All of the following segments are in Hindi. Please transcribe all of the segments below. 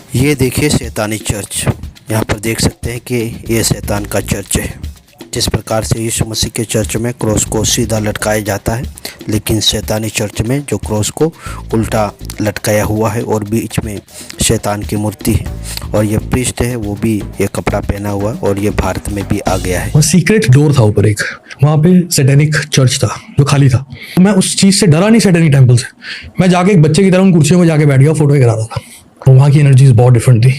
ये देखिए शैतानी चर्च। यहाँ पर देख सकते हैं कि ये शैतान का चर्च है। जिस प्रकार से यीशु मसीह के चर्च में क्रॉस को सीधा लटकाया जाता है, लेकिन शैतानी चर्च में जो क्रॉस को उल्टा लटकाया हुआ है और बीच में शैतान की मूर्ति है, और ये प्रीस्ट है, वो भी ये कपड़ा पहना हुआ है और ये भारत में भी आ गया है। वो सीक्रेट डोर था ऊपर एक, वहाँ पे सैटेनिक चर्च था जो खाली था। मैं उस चीज़ से डरा नहीं, सैटेनिक टेम्पल से। मैं जाके एक बच्चे की तरह उन कुर्सियों में जाके बैठ गया, फोटो करा रहा था। और वहाँ की एनर्जीज बहुत डिफरेंट थी।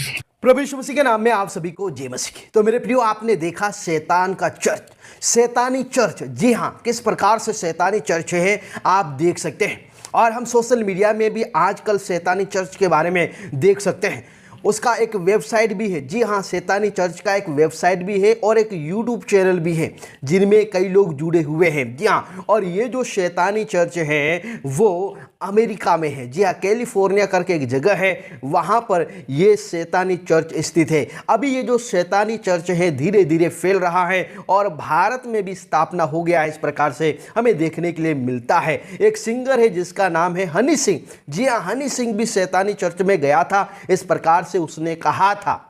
प्रभु यीशु मसीह के नाम में आप सभी को जय मसीह। तो मेरे प्रियो, आपने देखा शैतान का चर्च, शैतानी चर्च। जी हाँ, किस प्रकार से शैतानी चर्च है आप देख सकते हैं। और हम सोशल मीडिया में भी आजकल शैतानी चर्च के बारे में देख सकते हैं। उसका एक वेबसाइट भी है। जी हाँ, शैतानी चर्च का एक वेबसाइट भी है और एक यूट्यूब चैनल भी है जिनमें कई लोग जुड़े हुए हैं। जी हाँ, और ये जो शैतानी चर्च है वो अमेरिका में है। जी हाँ, कैलिफोर्निया करके एक जगह है, वहाँ पर ये शैतानी चर्च स्थित है। अभी ये जो शैतानी चर्च है धीरे धीरे फैल रहा है और भारत में भी स्थापना हो गया है। इस प्रकार से हमें देखने के लिए मिलता है। एक सिंगर है जिसका नाम है हनी सिंह। जी हाँ, हनी सिंह भी शैतानी चर्च में गया था। इस प्रकार से उसने कहा था।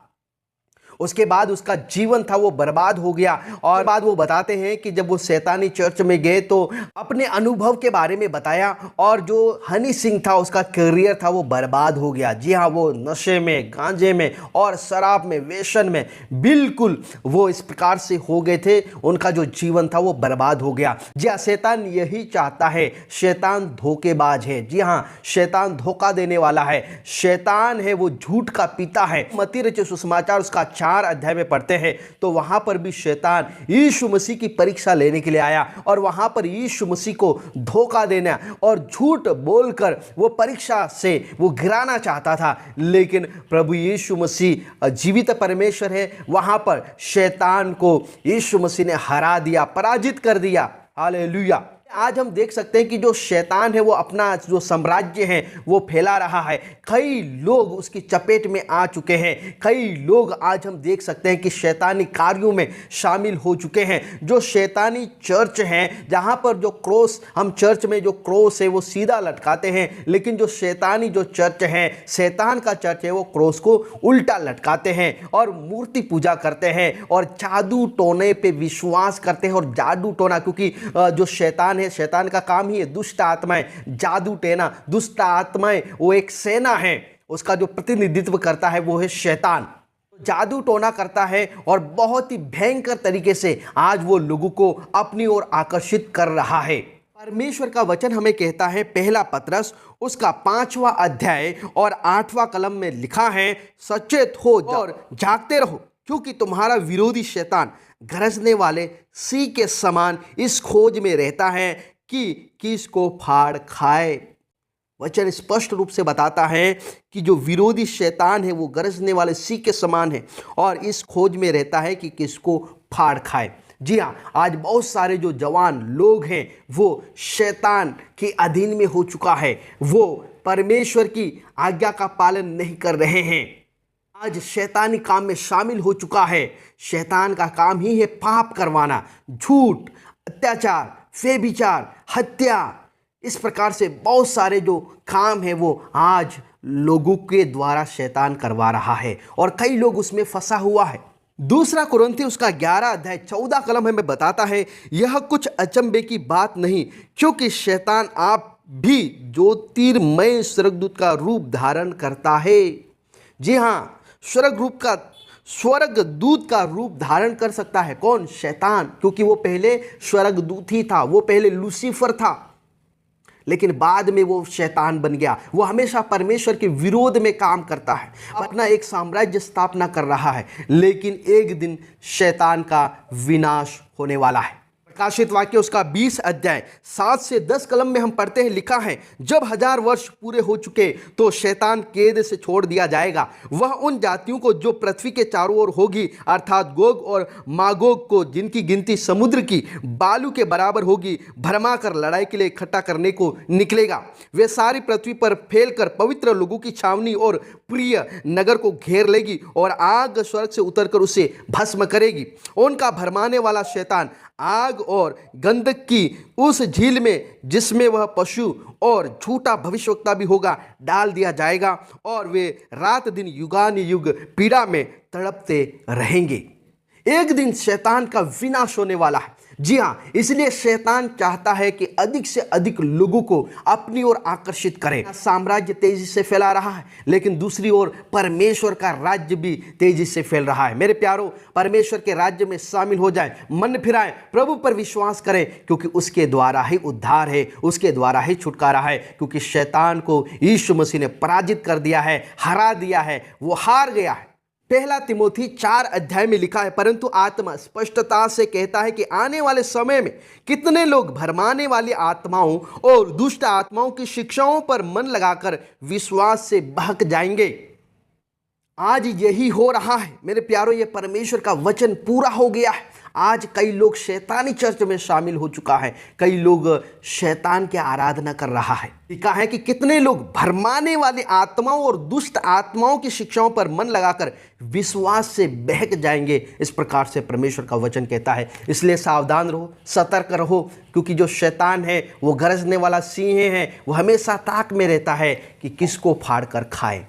उसके बाद उसका जीवन था वो बर्बाद हो गया। और बाद वो बताते हैं कि जब वो शैतानी चर्च में गए तो अपने अनुभव के बारे में बताया, और जो हनी सिंह था उसका करियर था वो बर्बाद हो गया। जी हाँ, वो नशे में, गांजे में और शराब में, व्यसन में बिल्कुल वो इस प्रकार से हो गए थे। उनका जो जीवन था वो बर्बाद हो गया। जी हाँ, शैतान यही चाहता है। शैतान धोखेबाज है। जी हाँ, शैतान धोखा देने वाला है। शैतान है वो झूठ का पिता है। मत्ती रचित सुसमाचार उसका 4 अध्याय में पढ़ते हैं तो वहां पर भी शैतान यीशु मसीह की परीक्षा लेने के लिए आया और वहां पर यीशु मसीह को धोखा देना और झूठ बोलकर वो परीक्षा से वो गिराना चाहता था। लेकिन प्रभु यीशु मसीह जीवित परमेश्वर है, वहां पर शैतान को यीशु मसीह ने हरा दिया, पराजित कर दिया। हालेलुया। आज हम देख सकते हैं कि जो शैतान है वो अपना जो साम्राज्य है वो फैला रहा है। कई लोग उसकी चपेट में आ चुके हैं। कई लोग आज हम देख सकते हैं कि शैतानी कार्यों में शामिल हो चुके हैं। जो शैतानी चर्च है, जहां पर जो क्रॉस, हम चर्च में जो क्रॉस है वो सीधा लटकाते हैं, लेकिन जो शैतानी जो चर्च है, शैतान का चर्च है, वो क्रॉस को उल्टा लटकाते हैं और मूर्ति पूजा करते हैं और जादू टोने पे विश्वास करते हैं। और जादू टोना, क्योंकि जो शैतान है, शैतान का काम ही है दुष्ट आत्माएं जादू टोना। दुष्ट आत्माएं वो एक सेना है, उसका जो प्रतिनिधित्व करता है वो है शैतान। जादू टोना करता है और बहुत ही भयंकर तरीके से आज वो लोगों को अपनी ओर आकर्षित कर रहा है। परमेश्वर का वचन हमें कहता है, पहला पतरस उसका 5वां अध्याय और 8वां कलम में लिखा है, सचेत हो और जागते रहो, क्योंकि तुम्हारा विरोधी शैतान गरजने वाले सिंह के समान इस खोज में रहता है कि किसको फाड़ खाए। वचन स्पष्ट रूप से बताता है कि जो विरोधी शैतान है वो गरजने वाले सिंह के समान है और इस खोज में रहता है कि किसको फाड़ खाए। जी हाँ, आज बहुत सारे जो जवान लोग हैं वो शैतान के अधीन में हो चुका है। वो परमेश्वर की आज्ञा का पालन नहीं कर रहे हैं, आज शैतानी काम में शामिल हो चुका है। शैतान का काम ही है पाप करवाना, झूठ, अत्याचार, व्यभिचार, हत्या। इस प्रकार से बहुत सारे जो काम है वो आज लोगों के द्वारा शैतान करवा रहा है और कई लोग उसमें फंसा हुआ है। दूसरा कुरिन्थी उसका 11 अध्याय 14 कलम हमें बताता है, यह कुछ अचंभे की बात नहीं, क्योंकि शैतान आप भी ज्योतिर्मय स्वर्गदूत का रूप धारण करता है। जी हाँ, स्वर्गदूत का रूप धारण कर सकता है। कौन? शैतान, क्योंकि वो पहले स्वर्गदूत ही था, वो पहले लूसीफर था, लेकिन बाद में वो शैतान बन गया। वो हमेशा परमेश्वर के विरोध में काम करता है, अपना एक साम्राज्य स्थापना कर रहा है, लेकिन एक दिन शैतान का विनाश होने वाला है। प्रकाशित वाक्य उसका 20 अध्याय 7 से 10 कलम में हम पढ़ते हैं, लिखा है, जब 1000 वर्ष पूरे हो चुके तो शैतान कैद से छोड़ दिया जाएगा। वह उन जातियों को जो पृथ्वी के चारों ओर होगी, अर्थात गोग और मागोग को, जिनकी गिनती समुद्र की बालू के बराबर होगी, भरमा कर लड़ाई के लिए इकट्ठा करने को निकलेगा। वे सारी पृथ्वी पर फैलकर पवित्र लोगों की छावनी और प्रिय नगर को घेर लेगी और आग स्वर्ग से उतरकर उसे भस्म करेगी। उनका भरमाने वाला शैतान आग और गंधक की उस झील में जिसमें वह पशु और झूठा भविष्यवक्ता भी होगा डाल दिया जाएगा और वे रात दिन युगानुयुग पीड़ा में तड़पते रहेंगे। एक दिन शैतान का विनाश होने वाला है। जी हाँ, इसलिए शैतान चाहता है कि अधिक से अधिक लोगों को अपनी ओर आकर्षित करे। साम्राज्य तेजी से फैला रहा है, लेकिन दूसरी ओर परमेश्वर का राज्य भी तेजी से फैल रहा है। मेरे प्यारों, परमेश्वर के राज्य में शामिल हो जाएं, मन फिराएं, प्रभु पर विश्वास करें, क्योंकि उसके द्वारा ही उद्धार है, उसके द्वारा ही छुटकारा है। क्योंकि शैतान को यीशु मसीह ने पराजित कर दिया है, हरा दिया है, वो हार गया है। पहला तिमोथी 4 अध्याय में लिखा है, परंतु आत्मा स्पष्टता से कहता है कि आने वाले समय में कितने लोग भरमाने वाली आत्माओं और दुष्ट आत्माओं की शिक्षाओं पर मन लगाकर विश्वास से बहक जाएंगे। आज यही हो रहा है मेरे प्यारों, ये परमेश्वर का वचन पूरा हो गया है। आज कई लोग शैतानी चर्च में शामिल हो चुका है, कई लोग शैतान की आराधना कर रहा है। लिखा है कि कितने लोग भरमाने वाली आत्माओं और दुष्ट आत्माओं की शिक्षाओं पर मन लगाकर विश्वास से बहक जाएंगे, इस प्रकार से परमेश्वर का वचन कहता है। इसलिए सावधान रहो, सतर्क रहो, क्योंकि जो शैतान है वो गरजने वाला सिंह है, वो हमेशा ताक में रहता है कि किसको फाड़ कर खाए।